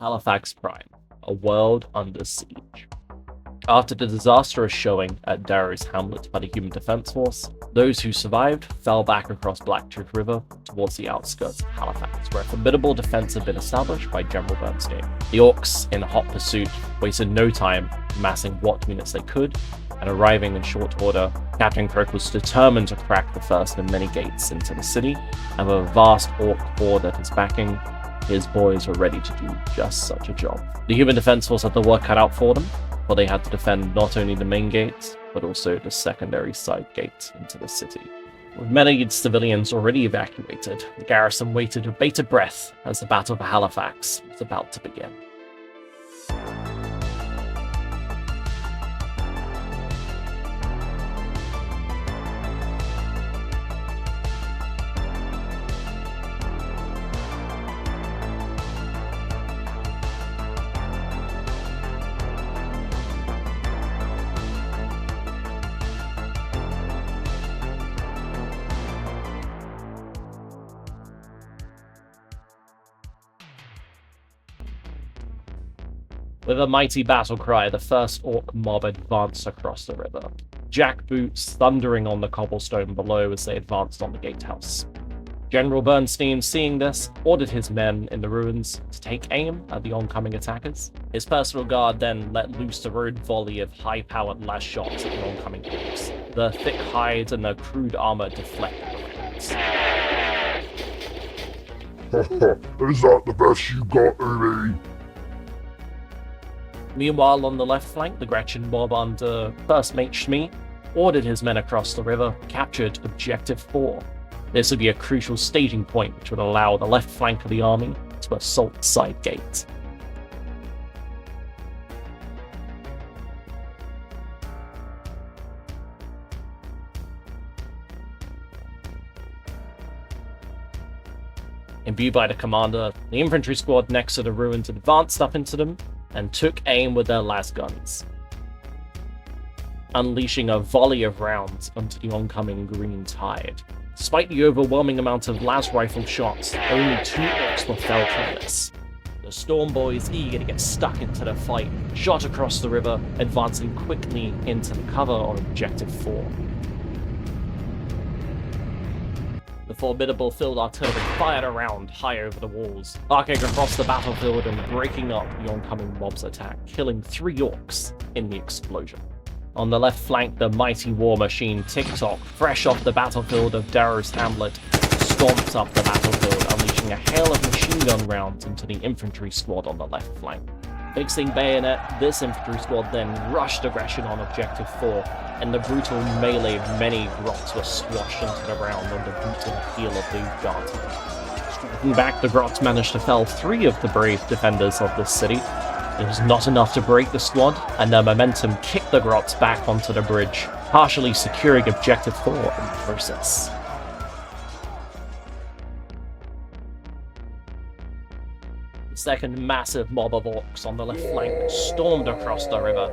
Halifax Prime, a world under siege. After the disastrous showing at Darrows Hamlet by the Human Defense Force, those who survived fell back across Blacktooth River towards the outskirts of Halifax, where a formidable defense had been established by General Bernstein. The Orks, in hot pursuit, wasted no time amassing what units they could, and arriving in short order, Captain Kirk was determined to crack the first of many gates into the city, and with a vast Ork horde at his backing, his boys were ready to do just such a job. The Human Defense Force had the work cut out for them, for they had to defend not only the main gates, but also the secondary side gates into the city. With many civilians already evacuated, the garrison waited with bated breath as the Battle for Halifax was about to begin. With a mighty battle cry, the first Ork mob advanced across the river, jackboots thundering on the cobblestone below as they advanced on the gatehouse. General Bernstein, seeing this, ordered his men in the ruins to take aim at the oncoming attackers. His personal guard then let loose a rude volley of high-powered last shots at the oncoming Orks. The thick hide and the crude armor deflected the rounds. Is that the best you got, Umi? Meanwhile, on the left flank, the Gretchen mob under First Mate Shmee ordered his men across the river, captured Objective 4. This would be a crucial staging point which would allow the left flank of the army to assault side gates. Imbued by the commander, the infantry squad next to the ruins advanced up into them and took aim with their las guns, unleashing a volley of rounds onto the oncoming green tide. Despite the overwhelming amount of las rifle shots, only 2 Orks were felled from this. The Storm Boys, eager to get stuck into the fight, shot across the river, advancing quickly into the cover of Objective 4. The formidable field artillery fired a round high over the walls, arcing across the battlefield and breaking up the oncoming mob's attack, killing 3 Orks in the explosion. On the left flank, the mighty war machine TikTok, fresh off the battlefield of Darrows Hamlet, stomped up the battlefield, unleashing a hail of machine gun rounds into the infantry squad on the left flank. Fixing bayonet, this infantry squad then rushed aggression on Objective 4, and the brutal melee of many Grots were squashed into the ground under boot and heel of the guardsmen. Striking back, the Grots managed to fell 3 of the brave defenders of this city. It was not enough to break the squad, and their momentum kicked the Grots back onto the bridge, partially securing Objective 4 in the process. The second massive mob of Orks on the left flank stormed across the river,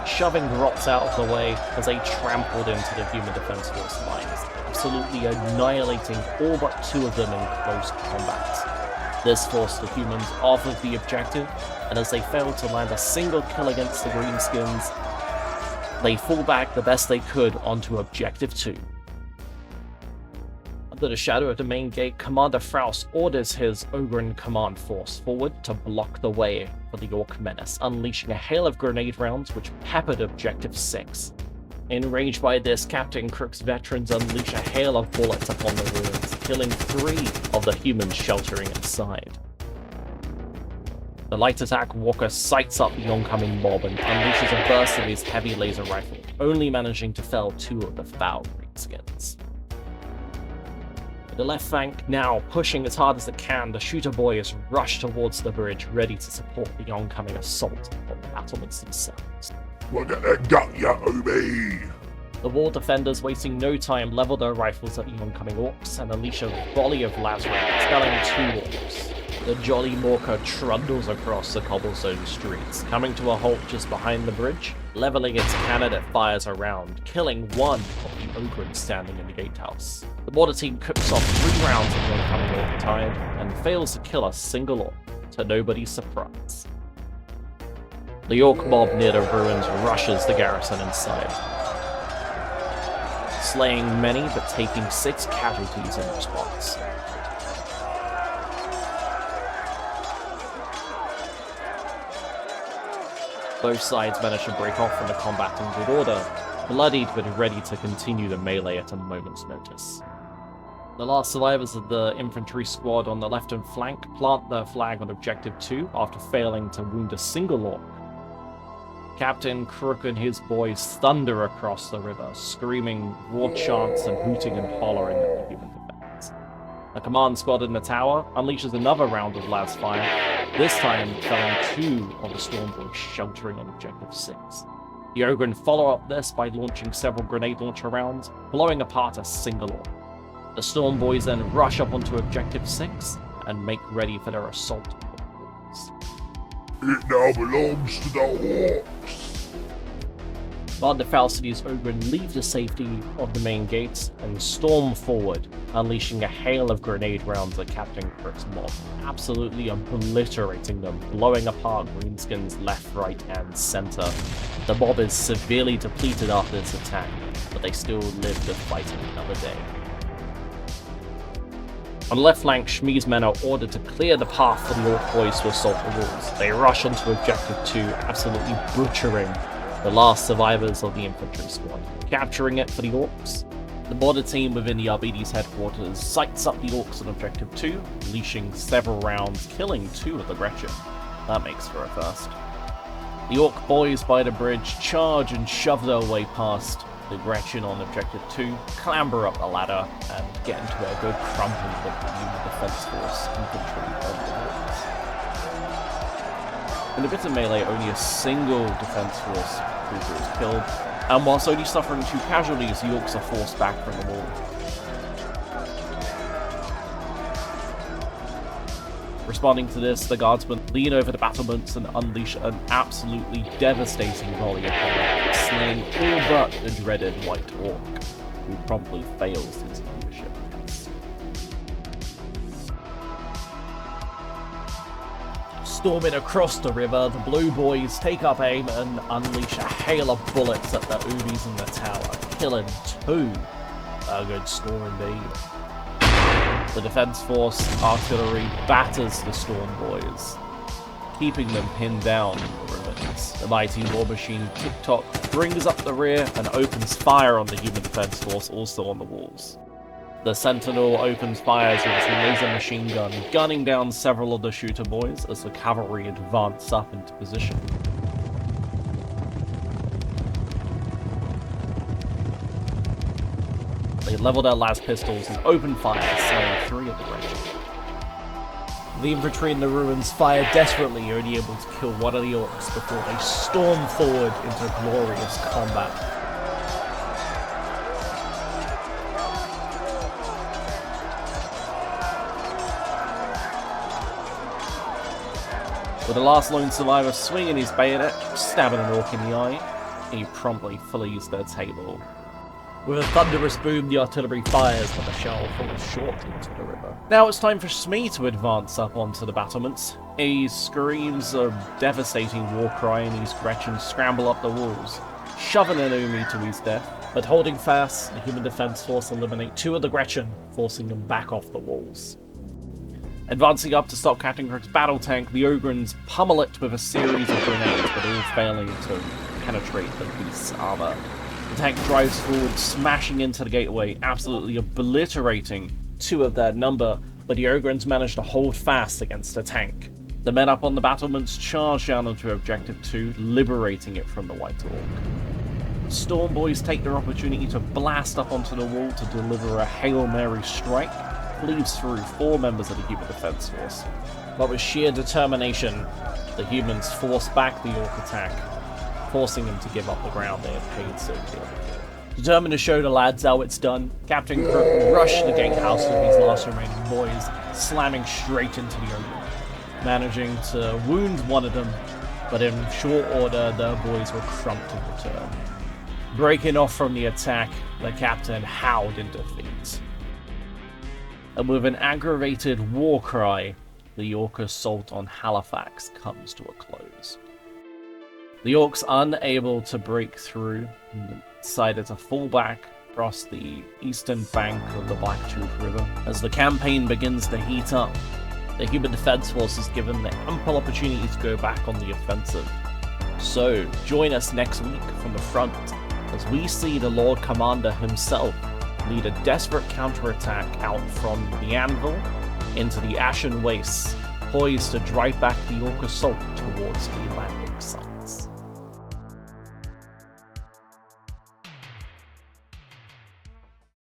shoving Grots out of the way as they trampled into the Human Defense Force lines, absolutely annihilating all but 2 of them in close combat. This forced the humans off of the objective, and as they failed to land a single kill against the Greenskins, they fall back the best they could onto Objective 2. Under the shadow of the main gate, Commander Fraus orders his Ogren command force forward to block the way for the Ork menace, unleashing a hail of grenade rounds which peppered Objective 6. Enraged by this, Captain Crook's veterans unleash a hail of bullets upon the ruins, killing 3 of the humans sheltering inside. The light attack walker sights up the oncoming mob and unleashes a burst of his heavy laser rifle, only managing to fell 2 of the foul Greenskins. The left flank now pushing as hard as it can, the shooter boys rush towards the bridge, ready to support the oncoming assault on the battlements themselves. Look at that gut, ya Umi! The wall defenders, wasting no time, level their rifles at the oncoming Orks and unleash a volley of las rounds, felling 2 Orks. The Jolly Morker trundles across the cobblestone streets, coming to a halt just behind the bridge. Leveling its cannon, it fires around, killing one of the Ogrons standing in the gatehouse. The border team cooks off 3 rounds of the oncoming Orc tide, and fails to kill a single Orc, to nobody's surprise. The Orc mob near the ruins rushes the garrison inside, slaying many but taking 6 casualties in response. Both sides manage to break off from the combat in good order, bloodied but ready to continue the melee at a moment's notice. The last survivors of the infantry squad on the left and flank plant their flag on Objective 2 after failing to wound a single Orc. Captain Crook and his boys thunder across the river, screaming war chants and hooting and hollering at the human defense. The command squad in the tower unleashes another round of las fire, this time felling 2 of the storm boys sheltering on Objective 6. The Ogren follow up this by launching several grenade launcher rounds, blowing apart a single Orc. The storm boys then rush up onto Objective 6 and make ready for their assault on the walls. It now belongs to the Orks. Commander Falsity's Ogren leave the safety of the main gates and storm forward, unleashing a hail of grenade rounds at Captain Crook's mob, absolutely obliterating them, blowing apart Greenskins left, right, and center. The mob is severely depleted after this attack, but they still live to fight another day. On the left flank, Shmi's men are ordered to clear the path for the Orc boys to assault the walls. They rush onto Objective 2, absolutely butchering the last survivors of the infantry squad, capturing it for the Orcs. The border team within the Arbides headquarters sights up the Orcs on Objective 2, unleashing several rounds, killing 2 of the Gretchen. That makes for a first. The Orc boys by the bridge charge and shove their way past the Gretchen on Objective 2, clamber up the ladder, and get into a good crumpling of the Human Defense Force infantry on the walls. In the bit of melee, only a single Defense Force cruiser is killed, and whilst only suffering 2 casualties, the Orcs are forced back from the wall. Responding to this, the guardsmen lean over the battlements and unleash an absolutely devastating volley of fire, slaying all but the dreaded White Orc, who promptly fails his leadership test. Storming across the river, the Blue Boys take up aim and unleash a hail of bullets at the Unis in the tower, killing 2. A good score indeed. The Defense Force artillery batters the Storm Boys, keeping them pinned down in the ruins. The mighty war machine TikTok brings up the rear and opens fire on the Human Defense Force also on the walls. The Sentinel opens fires with its laser machine gun, gunning down several of the shooter boys as the cavalry advance up into position. They level their las pistols and open fire, slaying 3 of the Gretchen. The infantry in the ruins fire desperately, only able to kill 1 of the Orcs before they storm forward into glorious combat. With the last lone survivor swinging his bayonet, stabbing an Orc in the eye, he promptly flees their table. With a thunderous boom, the artillery fires, but the shell falls short into the river. Now it's time for Shmi to advance up onto the battlements. He screams a devastating war cry and his Gretchen scramble up the walls, shoving an Umi to his death. But holding fast, the Human Defense Force eliminate 2 of the Gretchen, forcing them back off the walls. Advancing up to stop Captain Crook's battle tank, the Ogrons pummel it with a series of grenades, but all failing to penetrate the beast's armor. The tank drives forward, smashing into the gateway, absolutely obliterating 2 of their number, but the Ogrons manage to hold fast against the tank. The men up on the battlements charge down onto Objective 2, liberating it from the White Orc. Storm Boys take their opportunity to blast up onto the wall to deliver a Hail Mary strike, cleaves through 4 members of the Human Defense Force. But with sheer determination, the humans force back the Orc attack, forcing them to give up the ground they had paid so dearly. Determined to show the lads how it's done, Captain Crook rushed the gatehouse with his last remaining boys, slamming straight into the opening, managing to wound one of them, but in short order, the boys were crumped in return. Breaking off from the attack, the captain howled in defeat. And with an aggravated war cry, the York assault on Halifax comes to a close. The Orks, unable to break through, decided to fall back across the eastern bank of the Blacktooth River. As the campaign begins to heat up, the human defense force is given the ample opportunity to go back on the offensive. So, join us next week from the front as we see the Lord Commander himself lead a desperate counterattack out from the Anvil into the Ashen Wastes, poised to drive back the Ork assault towards the landing site.